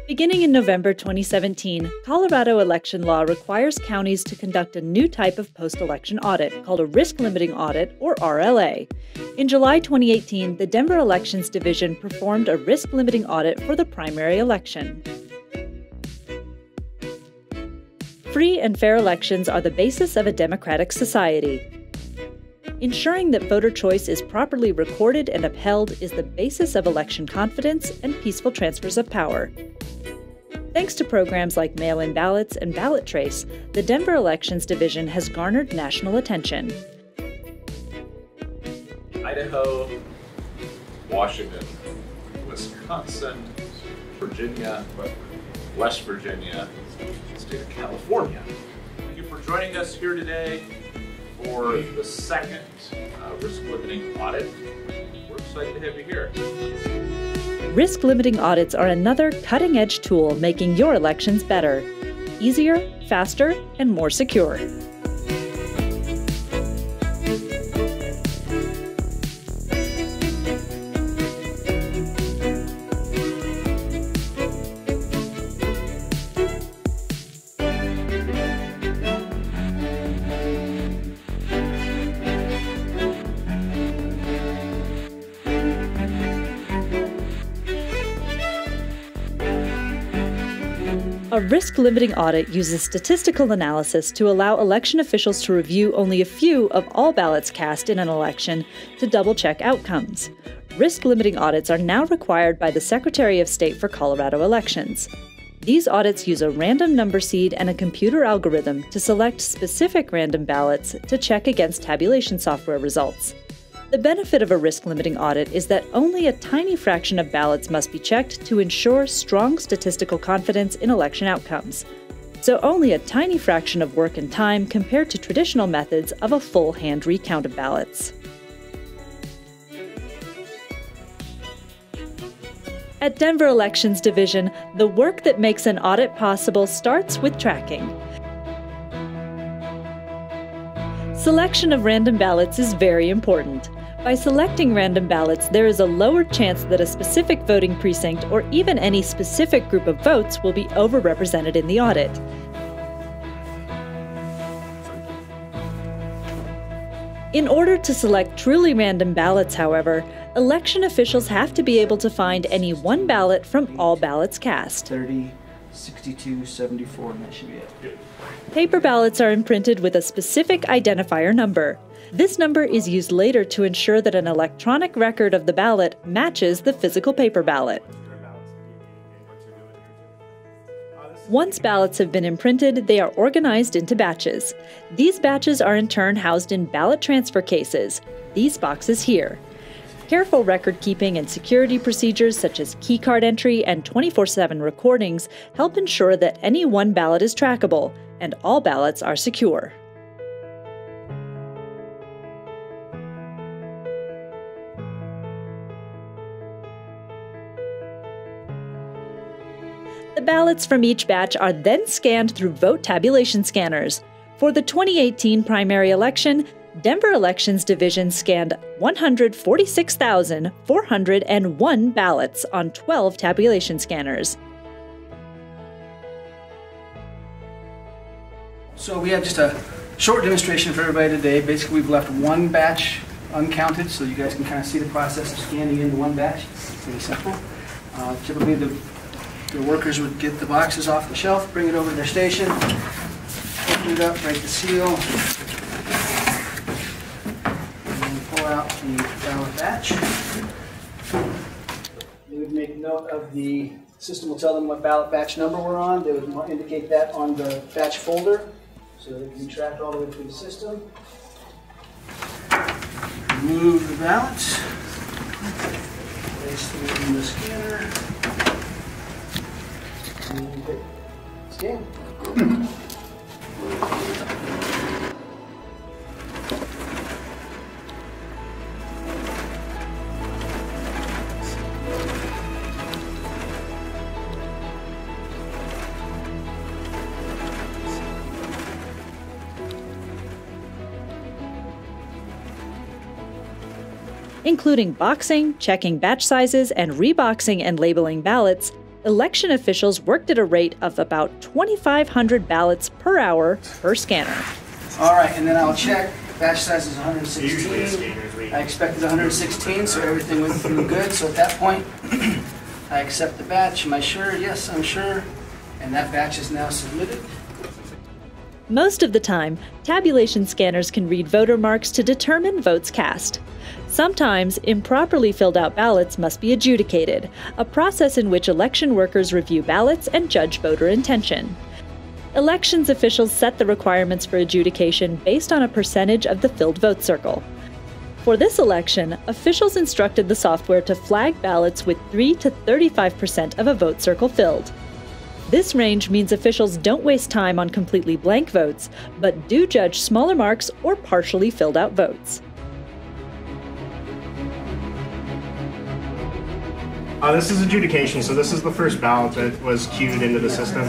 Beginning in November 2017, Colorado election law requires counties to conduct a new type of post-election audit called a risk-limiting audit, or RLA. In July 2018, the Denver Elections Division performed a risk-limiting audit for the primary election. Free and fair elections are the basis of a democratic society. Ensuring that voter choice is properly recorded and upheld is the basis of election confidence and peaceful transfers of power. Thanks to programs like mail-in ballots and ballot trace, the Denver Elections Division has garnered national attention. Idaho, Washington, Wisconsin, Virginia, West Virginia, state of California. Thank you for joining us here today for the second risk-limiting audit. We're excited to have you here. Risk-limiting audits are another cutting-edge tool making your elections better, easier, faster, and more secure. A risk-limiting audit uses statistical analysis to allow election officials to review only a few of all ballots cast in an election to double-check outcomes. Risk-limiting audits are now required by the Secretary of State for Colorado elections. These audits use a random number seed and a computer algorithm to select specific random ballots to check against tabulation software results. The benefit of a risk-limiting audit is that only a tiny fraction of ballots must be checked to ensure strong statistical confidence in election outcomes. So only a tiny fraction of work and time compared to traditional methods of a full hand recount of ballots. At Denver Elections Division, the work that makes an audit possible starts with tracking. Selection of random ballots is very important. By selecting random ballots, there is a lower chance that a specific voting precinct or even any specific group of votes will be overrepresented in the audit. In order to select truly random ballots, however, election officials have to be able to find any one ballot from all ballots cast. 30, 62, 74, and that should be it. Paper ballots are imprinted with a specific identifier number. This number is used later to ensure that an electronic record of the ballot matches the physical paper ballot. Once ballots have been imprinted, they are organized into batches. These batches are in turn housed in ballot transfer cases, these boxes here. Careful record keeping and security procedures such as keycard entry and 24/7 recordings help ensure that any one ballot is trackable and all ballots are secure. The ballots from each batch are then scanned through vote tabulation scanners. For the 2018 primary election, Denver Elections Division scanned 146,401 ballots on 12 tabulation scanners. So we have just a short demonstration for everybody today. Basically, we've left one batch uncounted, so you guys can kind of see the process of scanning into one batch. It's pretty simple. Typically, the workers would get the boxes off the shelf, bring it over to their station, open it up, break the seal, and then pull out the ballot batch. They would make note of the system will tell them what ballot batch number we're on. They would indicate that on the batch folder so that it can be tracked all the way through the system. Remove the ballots, place them in the scanner. Scan. Including boxing, checking batch sizes, and reboxing and labeling ballots, election officials worked at a rate of about 2,500 ballots per hour per scanner. All right, and then I'll check. Batch size is 116. I expected 116, so everything went through good. So at that point, I accept the batch. Am I sure? Yes, I'm sure. And that batch is now submitted. Most of the time, tabulation scanners can read voter marks to determine votes cast. Sometimes, improperly filled out ballots must be adjudicated, a process in which election workers review ballots and judge voter intention. Elections officials set the requirements for adjudication based on a percentage of the filled vote circle. For this election, officials instructed the software to flag ballots with 3 to 35% of a vote circle filled. This range means officials don't waste time on completely blank votes, but do judge smaller marks or partially filled out votes. This is adjudication, so this is the first ballot that was queued into the system.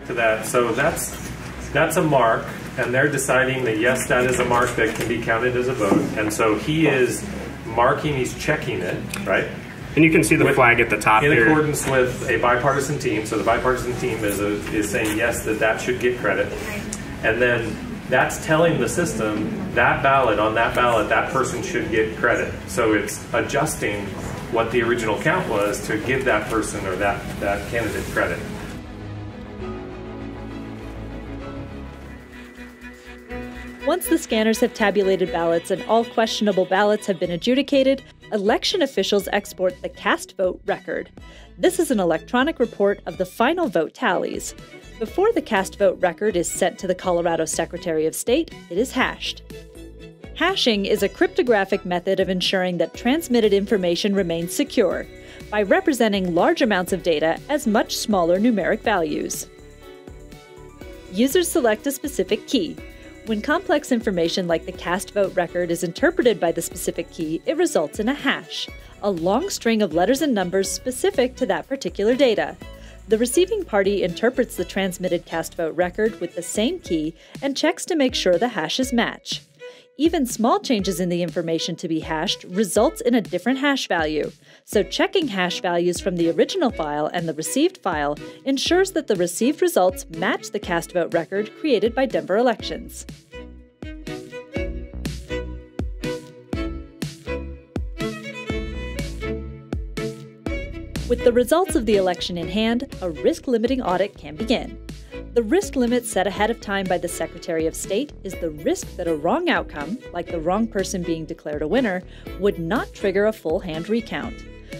To that, so that's a mark, and they're deciding that yes, that is a mark that can be counted as a vote, and so he is marking, he's checking it, right? And you can see the flag at the top in here. In accordance with a bipartisan team, so the bipartisan team is saying yes, that should get credit, and then that's telling the system that ballot, on that ballot, that person should get credit. So it's adjusting what the original count was to give that person or that candidate credit. Once the scanners have tabulated ballots and all questionable ballots have been adjudicated, election officials export the cast vote record. This is an electronic report of the final vote tallies. Before the cast vote record is sent to the Colorado Secretary of State, it is hashed. Hashing is a cryptographic method of ensuring that transmitted information remains secure by representing large amounts of data as much smaller numeric values. Users select a specific key. When complex information like the cast vote record is interpreted by the specific key, it results in a hash, a long string of letters and numbers specific to that particular data. The receiving party interprets the transmitted cast vote record with the same key and checks to make sure the hashes match. Even small changes in the information to be hashed results in a different hash value, so checking hash values from the original file and the received file ensures that the received results match the cast vote record created by Denver Elections. With the results of the election in hand, a risk-limiting audit can begin. The risk limit set ahead of time by the Secretary of State is the risk that a wrong outcome, like the wrong person being declared a winner, would not trigger a full hand recount.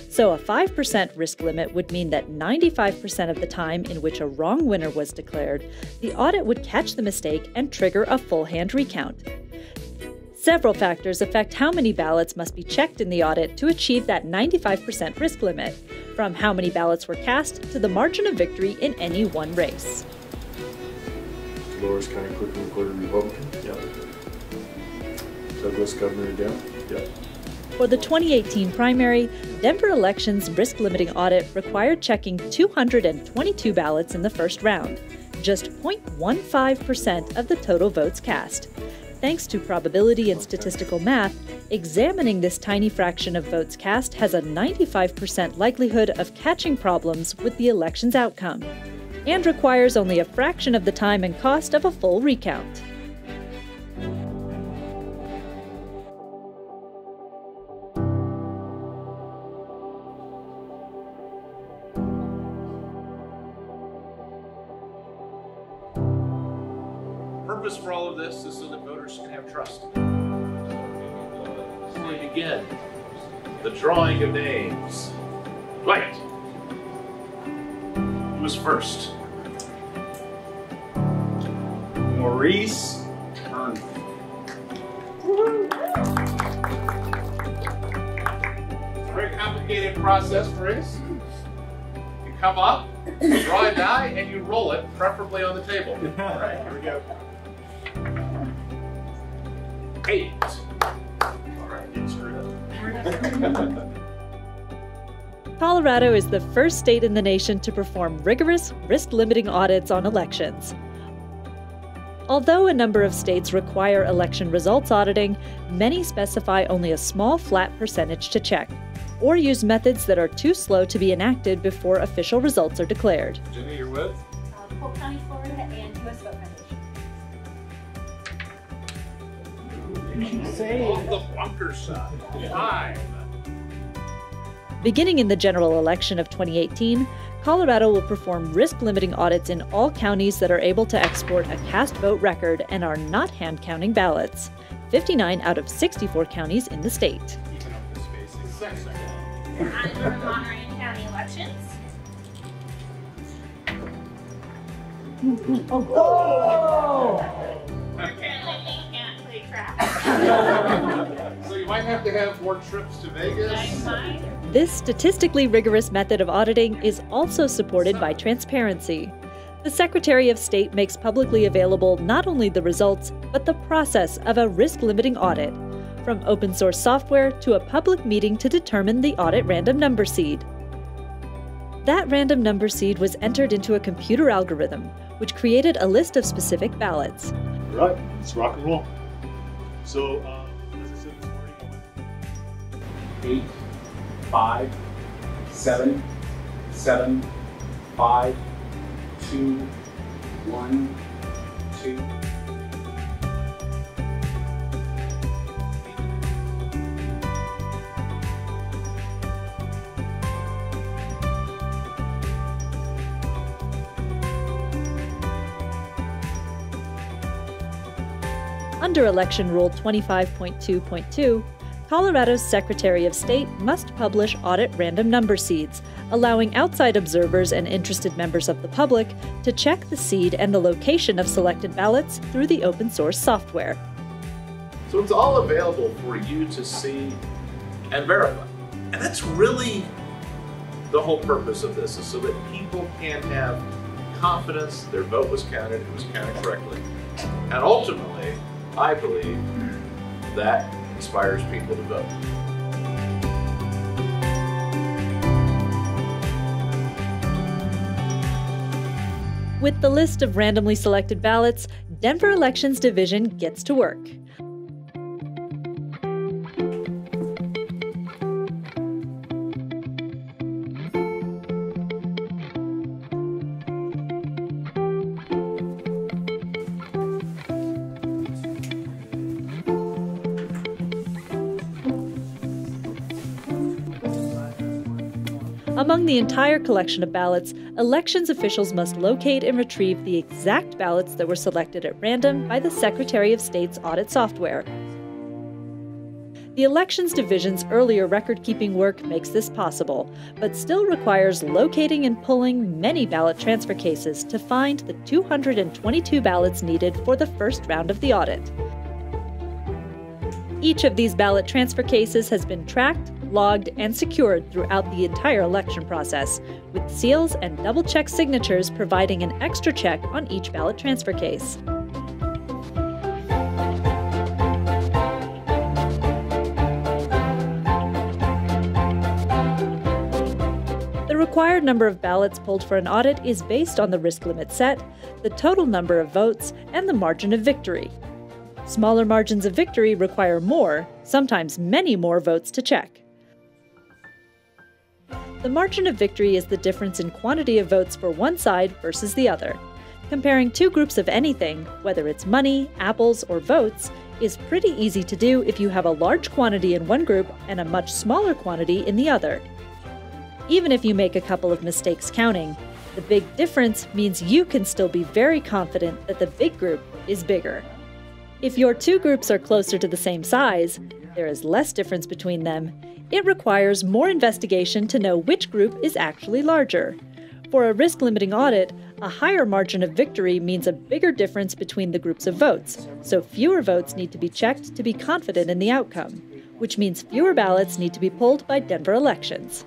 So a 5% risk limit would mean that 95% of the time in which a wrong winner was declared, the audit would catch the mistake and trigger a full hand recount. Several factors affect how many ballots must be checked in the audit to achieve that 95% risk limit, from how many ballots were cast to the margin of victory in any one race. Loras County Clerk and Recorder Republican. Yep. Douglas Governor Dem. Yep. For the 2018 primary, Denver Elections' risk-limiting audit required checking 222 ballots in the first round, just 0.15% of the total votes cast. Thanks to probability and statistical math, examining this tiny fraction of votes cast has a 95% likelihood of catching problems with the election's outcome, and requires only a fraction of the time and cost of a full recount. The purpose for all of this is so that voters can have trust. So we begin the drawing of names. Dwight. Who was first? Maurice Turnbull. It's a very complicated process, Maurice. You come up, you draw a die, and you roll it, preferably on the table. All right, here we go. 8. All right, getting screwed up. Colorado is the first state in the nation to perform rigorous, risk-limiting audits on elections. Although a number of states require election results auditing, many specify only a small flat percentage to check. or use methods that are too slow to be enacted before official results are declared. Jenny, you're with? Polk County, Florida, and U.S. Vote Foundation. On the bunker side. 5. Beginning in the general election of 2018, Colorado will perform risk-limiting audits in all counties that are able to export a cast vote record and are not hand-counting ballots. 59 out of 64 counties in the state. Under Monterey County elections. Apparently we can't play track. So you might have to have more trips to Vegas. I might. This statistically rigorous method of auditing is also supported by transparency. The Secretary of State makes publicly available not only the results, but the process of a risk-limiting audit, from open source software to a public meeting to determine the audit random number seed. That random number seed was entered into a computer algorithm, which created a list of specific ballots. All right, let's rock and roll. So, as I said this morning, I went 8, 5, 7, 7, 5, 2, 1, 2. Under Election Rule 25.2.2, Colorado's Secretary of State must publish audit random number seeds, allowing outside observers and interested members of the public to check the seed and the location of selected ballots through the open source software. So it's all available for you to see and verify. And that's really the whole purpose of this, is so that people can have confidence their vote was counted, it was counted correctly. And ultimately, I believe that inspires people to vote. With the list of randomly selected ballots, Denver Elections Division gets to work. Among the entire collection of ballots, elections officials must locate and retrieve the exact ballots that were selected at random by the Secretary of State's audit software. The Elections Division's earlier record-keeping work makes this possible, but still requires locating and pulling many ballot transfer cases to find the 222 ballots needed for the first round of the audit. Each of these ballot transfer cases has been tracked, logged, and secured throughout the entire election process, with seals and double-check signatures providing an extra check on each ballot transfer case. The required number of ballots pulled for an audit is based on the risk limit set, the total number of votes, and the margin of victory. Smaller margins of victory require more, sometimes many more votes to check. The margin of victory is the difference in quantity of votes for one side versus the other. Comparing two groups of anything, whether it's money, apples, or votes, is pretty easy to do if you have a large quantity in one group and a much smaller quantity in the other. Even if you make a couple of mistakes counting, the big difference means you can still be very confident that the big group is bigger. If your two groups are closer to the same size, there is less difference between them. It requires more investigation to know which group is actually larger. For a risk-limiting audit, a higher margin of victory means a bigger difference between the groups of votes, so fewer votes need to be checked to be confident in the outcome, which means fewer ballots need to be pulled by Denver elections.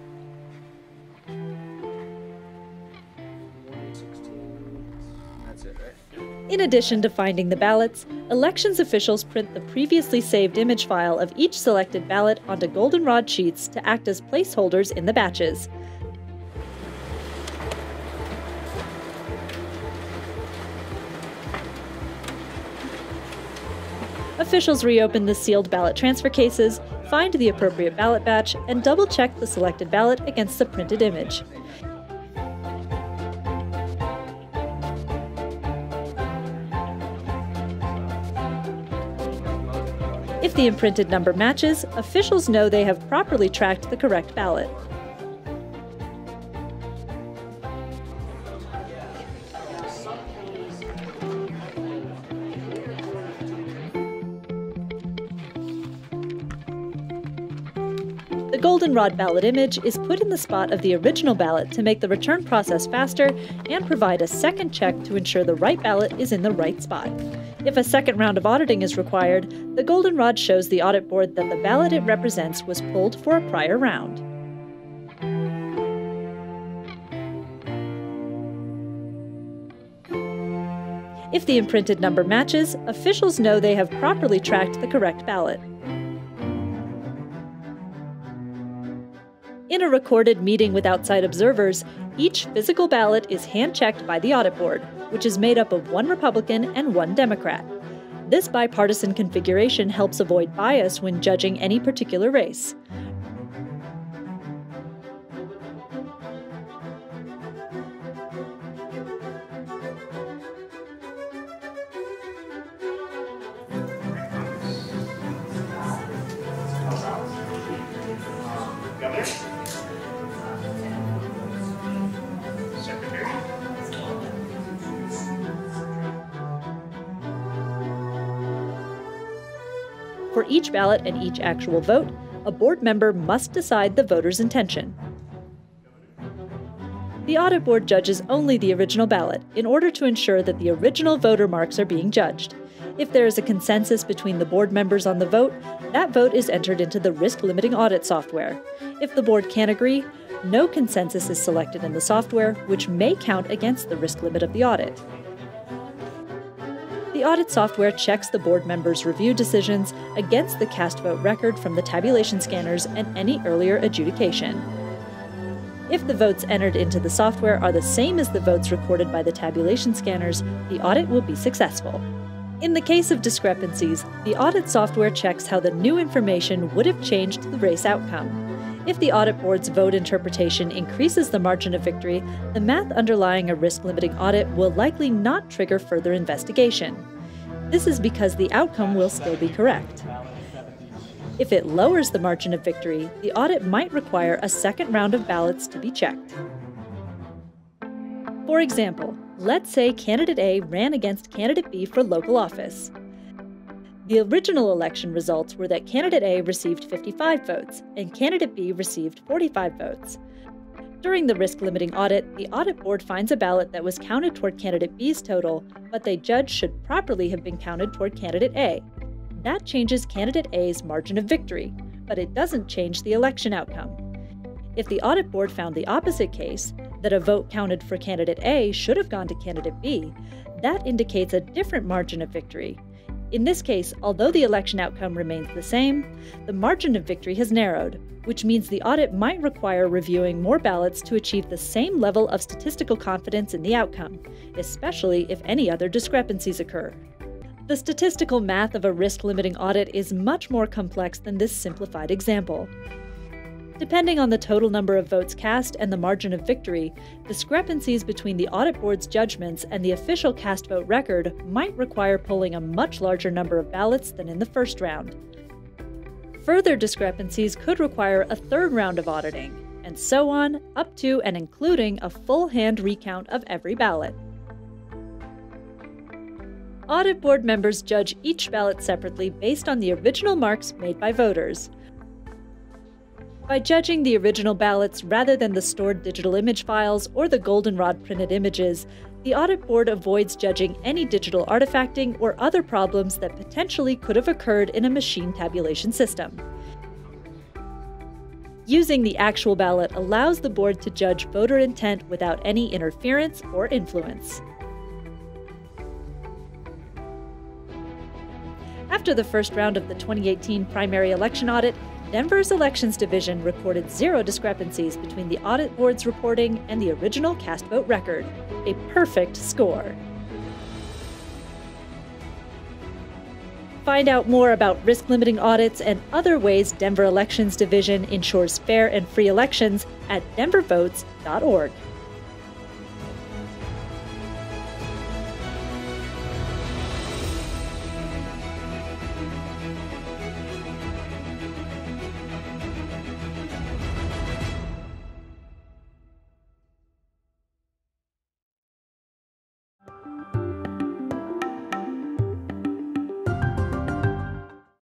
In addition to finding the ballots, elections officials print the previously saved image file of each selected ballot onto goldenrod sheets to act as placeholders in the batches. Officials reopen the sealed ballot transfer cases, find the appropriate ballot batch, and double-check the selected ballot against the printed image. If the imprinted number matches, officials know they have properly tracked the correct ballot. The goldenrod ballot image is put in the spot of the original ballot to make the return process faster and provide a second check to ensure the right ballot is in the right spot. If a second round of auditing is required, the goldenrod shows the audit board that the ballot it represents was pulled for a prior round. If the imprinted number matches, officials know they have properly tracked the correct ballot. In a recorded meeting with outside observers, each physical ballot is hand-checked by the audit board, which is made up of one Republican and one Democrat. This bipartisan configuration helps avoid bias when judging any particular race. For each ballot and each actual vote, a board member must decide the voter's intention. The audit board judges only the original ballot in order to ensure that the original voter marks are being judged. If there is a consensus between the board members on the vote, that vote is entered into the risk-limiting audit software. If the board can't agree, no consensus is selected in the software, which may count against the risk limit of the audit. The audit software checks the board members' review decisions against the cast vote record from the tabulation scanners and any earlier adjudication. If the votes entered into the software are the same as the votes recorded by the tabulation scanners, the audit will be successful. In the case of discrepancies, the audit software checks how the new information would have changed the race outcome. If the audit board's vote interpretation increases the margin of victory, the math underlying a risk-limiting audit will likely not trigger further investigation. This is because the outcome will still be correct. If it lowers the margin of victory, the audit might require a second round of ballots to be checked. For example, let's say candidate A ran against candidate B for local office. The original election results were that candidate A received 55 votes and candidate B received 45 votes. During the risk-limiting audit, the audit board finds a ballot that was counted toward candidate B's total, but they judge should properly have been counted toward candidate A. That changes candidate A's margin of victory, but it doesn't change the election outcome. If the audit board found the opposite case, that a vote counted for candidate A should have gone to candidate B, that indicates a different margin of victory. In this case, although the election outcome remains the same, the margin of victory has narrowed, which means the audit might require reviewing more ballots to achieve the same level of statistical confidence in the outcome, especially if any other discrepancies occur. The statistical math of a risk-limiting audit is much more complex than this simplified example. Depending on the total number of votes cast and the margin of victory, discrepancies between the audit board's judgments and the official cast vote record might require pulling a much larger number of ballots than in the first round. Further discrepancies could require a third round of auditing, and so on, up to and including a full hand recount of every ballot. Audit board members judge each ballot separately based on the original marks made by voters. By judging the original ballots rather than the stored digital image files or the goldenrod printed images, the audit board avoids judging any digital artifacting or other problems that potentially could have occurred in a machine tabulation system. Using the actual ballot allows the board to judge voter intent without any interference or influence. After the first round of the 2018 primary election audit, Denver's Elections Division recorded 0 discrepancies between the audit board's reporting and the original cast vote record, a perfect score. Find out more about risk-limiting audits and other ways Denver Elections Division ensures fair and free elections at denvervotes.org.